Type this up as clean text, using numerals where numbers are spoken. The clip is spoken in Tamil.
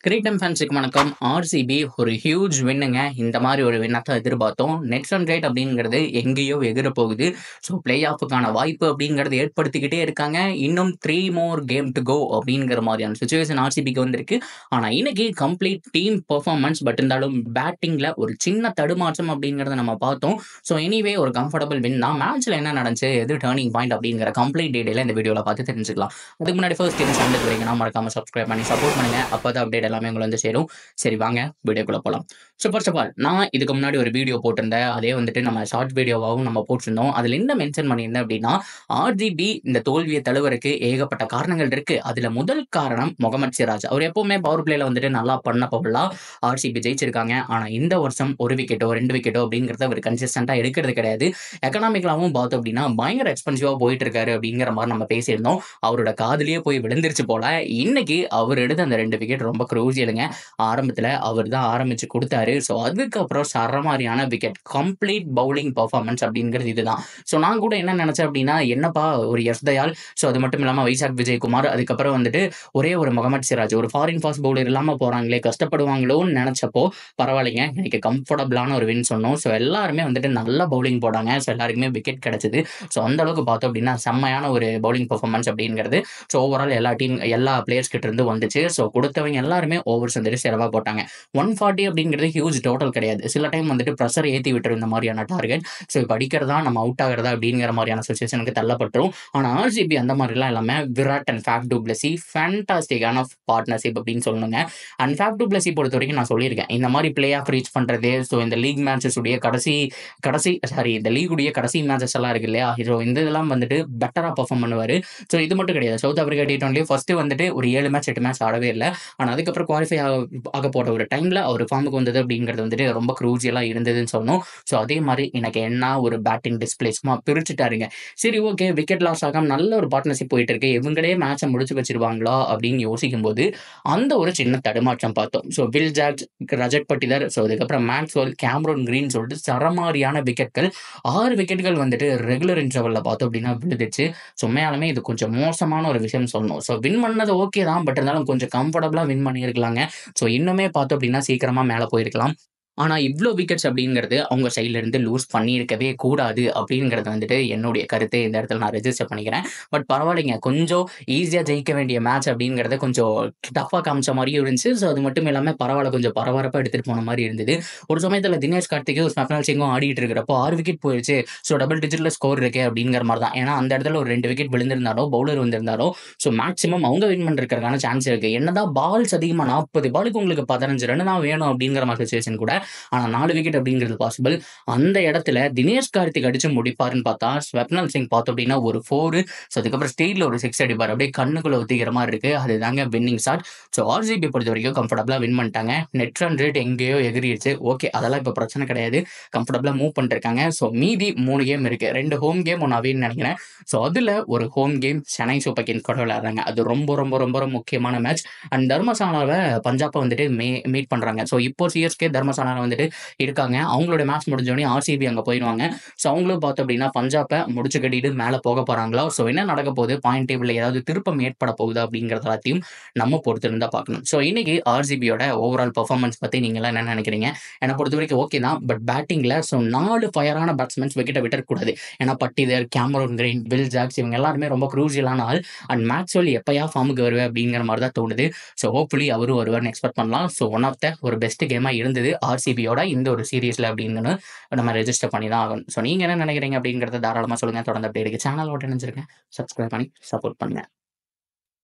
கிரீடம் ஃபேன்ஸுக்கு வணக்கம். ஆர்சிபி ஒரு ஹியூஜ் வின்னுங்க. இந்த மாரி ஒரு வின்ன தான் எதிர்பார்த்தோம். நெட் ரன் ரேட் அப்படிங்கிறது எங்கேயோ எகிற போகுது. ஸோ பிளே ஆஃப்க்கான வாய்ப்பு அப்படிங்கிறது ஏற்படுத்திக்கிட்டே இருக்காங்க. இன்னும் 3 மோர் கேம் டூ கோ அப்படிங்கிற மாதிரியான சிச்சுவேஷன் ஆர்சிபிக்கு வந்திருக்கு. ஆனா இன்னைக்கு கம்ப்ளீட் டீம் பெர்ஃபார்மன்ஸ் இருந்தாலும் பேட்டிங்ல ஒரு சின்ன தடுமாற்றம் அப்படிங்கிறத நம்ம பார்த்தோம். ஸோ எனிவே ஒரு கம்ஃபர்டபிள் வின் தான். மேட்ச்ல என்ன நடந்துச்சு, எது டர்னிங் பாயிண்ட் அப்படிங்கிற கம்ப்ளீட் டீடைல இந்த வீடியோல பார்த்து தெரிஞ்சுக்கலாம். அதுக்கு முன்னாடி ஃபர்ஸ்ட் டைம் சேனலுக்கு வரீங்கன்னா மறக்காம சப்ஸ்கிரைப் பண்ணி சப்போர்ட் பண்ணுங்க. அப்பதான் அப்டேட் எல்லாமே உங்களை வந்து சேரும். சரி வாங்க வீடியோக்குள்ள போலாம். ஸோ ஃபர்ஸ்ட் ஆஃப் ஆல் நான் இதுக்கு முன்னாடி ஒரு வீடியோ போட்டிருந்தேன். அதே வந்துட்டு நம்ம ஷார்ட் வீடியோவாகவும் நம்ம போட்டிருந்தோம். அதில் என்ன மென்ஷன் பண்ணியிருந்தேன் அப்படின்னா, ஆர்ஜிபி இந்த தோல்வியை தழுவருக்கு ஏகப்பட்ட காரணங்கள் இருக்கு. அதுல முதல் காரணம் முகமது சிராஜ். அவர் எப்பவுமே பவர் பிளேல வந்துட்டு நல்லா பண்ணப்போலாம் ஆர்சிபி ஜெயிச்சிருக்காங்க. ஆனா இந்த வருஷம் ஒரு விக்கெட்டோ 2 விக்கெட்டோ அப்படிங்கிறத அவர் கன்சிஸ்டன்டா எடுக்கிறது கிடையாது. எக்கனாமிக்கலாவும் பார்த்தோம் அப்படின்னா பயங்கர எக்ஸ்பென்சிவா போயிட்டு இருக்காரு அப்படிங்கிற மாதிரி நம்ம பேசியிருந்தோம். அவரோட காதலியே போய் விழுந்துருச்சு போல. இன்னைக்கு அவர் எடுத்த அந்த 2 விக்கெட் ரொம்ப குரூசியலுங்க. ஆரம்பத்துல அவர் தான் ஆரம்பிச்சு கொடுத்தாரு. ஸோ அதுக்கப்புறம் சரமாரியான விக்கெட் கம்ப்ளீட் பவுலிங் பர்ஃபார்மன்ஸ் அப்படிங்கிறது இதுதான். ஸோ நான் கூட என்ன நினைச்சேன் அப்படின்னா, என்னப்பா ஒரு எஸ் தயால், ஸோ அது மட்டும் இல்லாமல் வைசாக் விஜயகுமார், அதுக்கப்புறம் வந்துட்டு ஒரே ஒரு முகமது சிராஜ், ஒரு ஃபாரின் ஃபாஸ்ட் பவுலர் இல்லாமல் போறாங்களே, கஷ்டப்படுவாங்களோன்னு நினைச்சப்போ பரவாயில்லைங்க, எனக்கு கம்ஃபர்டபுளான ஒரு வின் சொன்னோம். ஸோ எல்லாருமே வந்துட்டு நல்ல பவுலிங் போடாங்க. ஸோ எல்லாருக்குமே விக்கெட் கிடைச்சது. ஸோ அந்த அளவுக்கு பார்த்தோம் அப்படின்னா செம்மையான ஒரு பவுலிங் பர்ஃபார்மன்ஸ் அப்படிங்கிறது ஸோ ஓவரால் எல்லா பிளேயர்ஸ் கிட்ட இருந்து வந்துச்சு. ஸோ கொடுத்தவங்க எல்லாருமே ஓவர்ஸ் வந்துட்டு சிறப்பாக போட்டாங்க. 140 அப்படிங்கிறது ஹியூஜ் டோட்டல் கிடையாது. சில டைம் வந்துட்டு ப்ரெஷர் ஏற்றி விட்டுரும் இந்த மாதிரியான டார்கெட். ஸோ இப்போ அடிக்கிறதா நம்ம அவுட் ஆகிறதா அப்படிங்கிற மாதிரியான சுச்சுவேஷனுக்கு தள்ளப்பட்டுரும். ஆனால் ஆர்சிபி அந்த மாதிரிலாம் இல்லாமல் Virat and Faf du Plessis ஃபேண்டாஸ்டிக்கான பார்ட்னர்ஷிப் அப்படின்னு சொல்லணுங்க. அண்ட் ஃபேஃப் டு பிளஸி பொறுத்த வரைக்கும் நான் சொல்லியிருக்கேன், இந்த மாதிரி பிளே ஆஃப் ரீச் பண்ணுறது, ஸோ இந்த லீக் மேட்சஸ் உடைய இந்த லீகுடைய கடைசி மேட்சஸ் எல்லாம் இருக்கு இல்லையா, ஸோ இந்த இதெல்லாம் வந்துட்டு பெட்டராக பர்ஃபார்ம் பண்ணுவார். ஸோ இது மட்டும் கிடையாது, சவுத் ஆப்பிரிக்கா T20 ஃபர்ஸ்ட் வந்துட்டு ஒரு 7 மேட்ச் 8 மேட்ச் ஆடவே இல்லை. ஆனால் அதுக்கப்புறம் குவாலிஃபை ஆக போற ஒரு டைம்ல அவர் ஃபார்முக்கு வந்தது அப்படிங்கிறது வந்துட்டு ரொம்ப க்ரூசியலா இருந்ததுன்னு சொன்னோம். ஸோ அதே மாதிரி எனக்கு என்ன ஒரு பேட்டிங் டிஸ்பிளேஸ்மா பிரிச்சுட்டாருங்க. சரி ஓகே, விக்கெட் லாஸ் ஆகாம நல்ல ஒரு பார்ட்னர்ஷிப் போயிட்டு இருக்கு, இவங்களே மேட்சை முடிச்சு வச்சிருவாங்களா அப்படின்னு யோசிக்கும் போது அந்த ஒரு சின்ன தடுமாற்றம் பார்த்தோம். So Will Jacks, Rajat Patidar, so அதுக்கப்புறம் மேக்ஸ்வெல், கேமரோன் கிரீன் சொல்லிட்டு சரமாரியான விக்கெட்கள் 6 விக்கெட்டுகள் வந்துட்டு ரெகுலர் இன்டர்வல்ல பார்த்தோம் அப்படின்னா விழுந்துச்சு. ஸோ உண்மையாலுமே இது கொஞ்சம் மோசமான ஒரு விஷயம் சொல்லணும். ஸோ வின் பண்ணது ஓகே தான், பட் இருந்தாலும் கொஞ்சம் கம்ஃபர்டபுளா வின் பண்ணியிருக்கலாங்க. ஸோ இன்னுமே பார்த்தோம் அப்படின்னா சீக்கிரமா மேலே போயிருக்கலாம். ஆனா இவ்ளோ விக்கெட்ஸ் அப்படிங்கிறது அவங்க சைட்ல இருந்து லூஸ் பண்ணியிருக்கவே கூடாது அப்படிங்கிறது வந்துட்டு என்னுடைய கருத்து. இந்த இடத்துல நான் ரெஜிஸ்டர் பண்ணிக்கிறேன். பட் பரவாயில்லைங்க, கொஞ்சம் ஈஸியா ஜெயிக்க வேண்டிய மேட்ச் அப்படிங்கிறத கொஞ்சம் டஃப்பா காமிச்ச மாதிரியும் இருந்துச்சு. ஸோ அது மட்டும் இல்லாம பரவாயில்ல, கொஞ்சம் பரபரப்பா எடுத்துட்டு போன மாதிரி இருந்தது. ஒரு சமயத்துல தினேஷ் கார்த்திக்கும் ஸ்வப்னல் சிங்கும் ஆடிட்டு இருக்கிறப்போ 6 விக்கெட் போயிருச்சு, ஸோ டபுள் டிஜிட்ல ஸ்கோர் இருக்கே அப்படிங்கிற மாதிரி தான். ஏன்னா அந்த இடத்துல ஒரு 2 விக்கெட் விழுந்திருந்தாலோ பவுலர் வந்திருந்தாலோ ஸோ மேக்ஸிமம் அவங்க வின் பண்றதுக்கான சான்ஸ் இருக்கு. என்னதான் பால்ஸ் அதிகமா 40 பாலுக்கு உங்களுக்கு 15 ரன் தான் வேணும் அப்படிங்கிற மாதிரி சுச்சுவேஷன் கூட, ஆனா 4 விக்கெட் அப்படிங்கிறது பாசிபிள். அந்த இடத்துல தினேஷ் கார்த்திக் அடிச்சு முடிப்பாருன்னு பார்த்தா ஸ்வப்னல் சிங் பார்த்தோம் அப்படின்னா ஒரு 4, ஸோ அதுக்கப்புறம் ஸ்டீல்ல ஒரு 6 அடிப்பார். அப்படியே கண்ணுக்குள்ள ஒத்திக்கிற மாதிரி இருக்கு. அதுதாங்க வின்னிங் ஷாட். ஸோ ஆர்சிபி பொறுத்த வரைக்கும் கம்ஃபர்டபுளா வின் பண்ணிட்டாங்க. நெட் ரன் ரேட் எங்கேயோ எகிரிடுச்சு. ஓகே, அதெல்லாம் இப்போ பிரச்சனை கிடையாது. கம்ஃபர்டபுளா மூவ் பண்ணிட்டு இருக்காங்க. ஸோ மீதி 3 கேம் இருக்கு. 2 ஹோம் கேம், 1 அவேன்னு நினைக்கிறேன். ஸோ அதுல ஒரு home game Chennai super Kings கூட விளையாடுறாங்க. அது ரொம்ப ரொம்ப ரொம்ப ரொம்ப முக்கியமான மேட்ச். அண்ட் தர்மசாலாவை பஞ்சாப்பை வந்துட்டு மீட் பண்றாங்க. ஸோ இப்போ சிஎஸ்கே தர்மசாலாவை வந்துட்டு இருக்காங்க. அவங்களோட மேட்ச் முடிஞ்சோடனே ஆர்சிபி அங்க போயிடுவாங்க. ஸோ அவங்களும் பார்த்தோம் அப்படின்னா பஞ்சாப்பை முடிச்சு கட்டிட்டு மேலே போக போறாங்களா, ஸோ என்ன நடக்க போகுது, பாயிண்ட் டேபிள்ல ஏதாவது திருப்பம் ஏற்பட போகுது அப்படிங்கிறது எல்லாத்தையும் நம்ம பொறுத்து இருந்தா பார்க்கணும். ஸோ இன்னைக்கு ஆர்சிபியோட ஓவரால் பெர்ஃபார்மன்ஸ் பத்தி நீங்க எல்லாம் என்ன நினைக்கிறீங்க? என்னை பொறுத்த வரைக்கும் ஓகே தான், பட் பேட்டிங்ல ஸோ 4 ஃபயரான பேட்ஸ்மேன்ஸ் விக்கெட்டை விட்டுறக்கூடாது. ஏன்னா Patidar, Cameron Green, Will Jacks இவங்க எல்லாருமே ரொம்ப க்ரூசியலான ஆள். அண்ட் மேக்ஸ்வெல் எப்பயா ஃபார்முக்கு வருவேன் அப்படிங்கிற மாதிரி தான் தோணுது. ஸோ ஹோப்ஃபுல்லி அவரும் வருவார்னு எக்ஸ்பெக்ட் பண்ணலாம். ஸோ ஒன் ஆஃப் த ஒரு பெஸ்ட் கேமா இருந்தது ஆர்சிபியோட இந்த ஒரு சீரீஸ்ல அப்படின்னு நம்ம ரெஜிஸ்டர் பண்ணி தான் ஆகணும். ஸோ நீங்க என்ன நினைக்கிறீங்க அப்படிங்கிறத தாராளமா சொல்லுங்க. தொடர்ந்து அப்படியே சேனலோட இணைஞ்சிருங்க. சப்ஸ்கிரைப் பண்ணி சப்போர்ட் பண்ணுங்க.